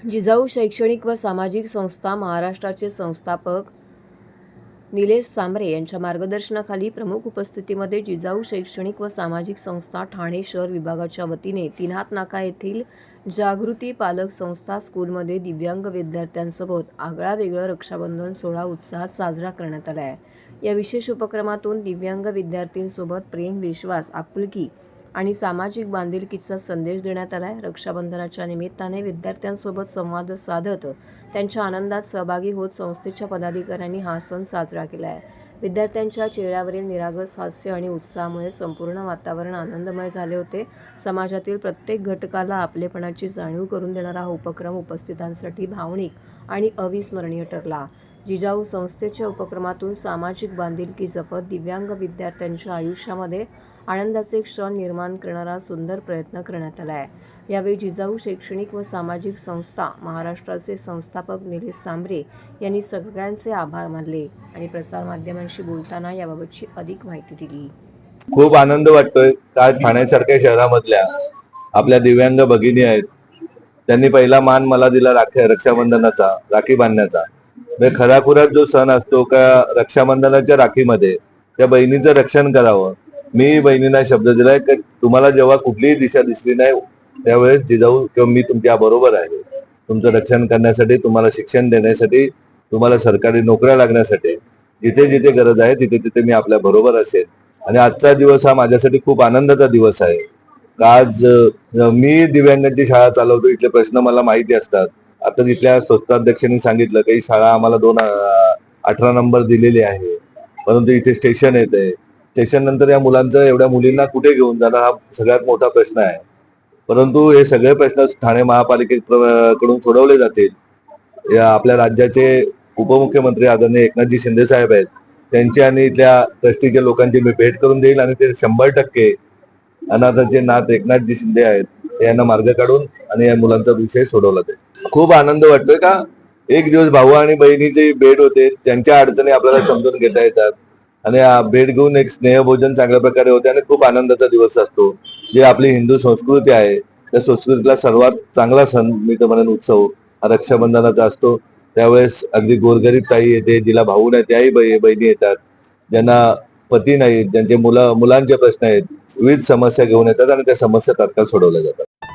जिजाऊ शैक्षणिक व सामाजिक संस्था महाराष्ट्राचे संस्थापक निलेश सांबरे यांच्या मार्गदर्शनाखाली प्रमुख उपस्थितीमध्ये जिजाऊ शैक्षणिक व सामाजिक संस्था ठाणे शहर विभागाच्या वतीने तीनहात नाका येथील जागृती पालक संस्था स्कूलमध्ये दिव्यांग विद्यार्थ्यांसोबत आगळावेगळा रक्षाबंधन सोहळा उत्साहात साजरा करण्यात आला आहे। या विशेष उपक्रमातून दिव्यांग विद्यार्थ्यांसोबत प्रेम, विश्वास, आपुलकी आणि सामाजिक बांधिलकीचा संदेश देण्यात आला आहे। रक्षाबंधनाच्या निमित्ताने विद्यार्थ्यांसोबत संवाद साधत त्यांच्या आनंदात सहभागी होत संस्थेच्या पदाधिकाऱ्यांनी हा सण साजरा केला आहे। विद्यार्थ्यांच्या चेहऱ्यावरील निरागस हास्य आणि उत्साहामुळे संपूर्ण वातावरण आनंदमय झाले होते। समाजातील प्रत्येक घटकाला आपलेपणाची जाणीव करून देणारा हा उपक्रम उपस्थितांसाठी भावनिक आणि अविस्मरणीय ठरला। जिजाऊ संस्थेच्या उपक्रमातून सामाजिक बांधिलकी जपत दिव्यांग विद्यार्थ्यांच्या आयुष्यामध्ये आनंदाचे क्षण निर्माण करणारा सुंदर प्रयत्न करण्यात आला आहे। यावेळी जिजाऊ शैक्षणिक व सामाजिक संस्था महाराष्ट्राचे संस्थापक निलेश सांबरे यांनी सगळ्यांचे आभार मानले आणि प्रसारमाध्यमांशी बोलताना याबाबतची अधिक माहिती दिली। खूप आनंद वाटतोय का ठाण्यासारख्या शहरामधल्या आपल्या दिव्यांग भगिनी आहेत, त्यांनी पहिला मान मला दिला रक्षाबंधनाचा, राखी बांधण्याचा। खराखुरात जो सण असतो का रक्षाबंधनाच्या राखीमध्ये त्या बहिणीचं रक्षण करावं। मी बहिणींना शब्द दिलाय की तुम्हाला जेव्हा कुठलीही दिशा दिसली नाही त्यावेळेस जिजाऊ किंवा मी तुमच्या बरोबर आहे, तुमचं रक्षण करण्यासाठी, तुम्हाला शिक्षण देण्यासाठी, तुम्हाला सरकारी नोकऱ्या लागण्यासाठी जिथे जिथे गरज आहे तिथे तिथे मी आपल्या बरोबर असेल। आणि आजचा दिवस हा माझ्यासाठी खूप आनंदाचा दिवस आहे। आज मी दिव्यांगांची शाळा चालवतो, इथले प्रश्न मला माहिती असतात। आता तिथल्या संस्थाध्यक्षांनी सांगितलं काही शाळा आम्हाला 18 नंबर दिलेली आहे, परंतु इथे स्टेशन येते, स्टेशन नंतर या मुलांचं एवढ्या मुलींना कुठे घेऊन जाणार हा सगळ्यात मोठा प्रश्न आहे। परंतु हे सगळे प्रश्न ठाणे महापालिकेकडून सोडवले जातील। या आपल्या राज्याचे उपमुख्यमंत्री आदरणीय एकनाथजी शिंदे साहेब आहेत, त्यांची आणि इथल्या ट्रस्टीच्या लोकांची मी भेट करून देईल आणि ते 100% अनाथांचे नाथ एकनाथजी शिंदे आहेत यांना मार्ग काढून आणि या मुलांचा विषय सोडवला जाईल। खूप आनंद वाटतोय का एक दिवस भाऊ आणि बहिणीची भेट होते, त्यांच्या अडचणी आपल्याला समजून घेता येतात आणि भेट घेऊन एक स्नेहभोजन चांगल्या प्रकारे होते आणि खूप आनंदाचा दिवस असतो। जे आपली हिंदू संस्कृती आहे त्या संस्कृतीतला सर्वात चांगला सण मी तर म्हणेन उत्सव हा रक्षाबंधनाचा असतो। त्यावेळेस अगदी गोरगरीब ताई येते, जिला भाऊ नाही त्याही बहिणी येतात, ज्यांना पती नाहीत, ज्यांचे मुलांचे प्रश्न आहेत, विविध समस्या घेऊन येतात आणि त्या समस्या तात्काळ सोडवल्या जातात।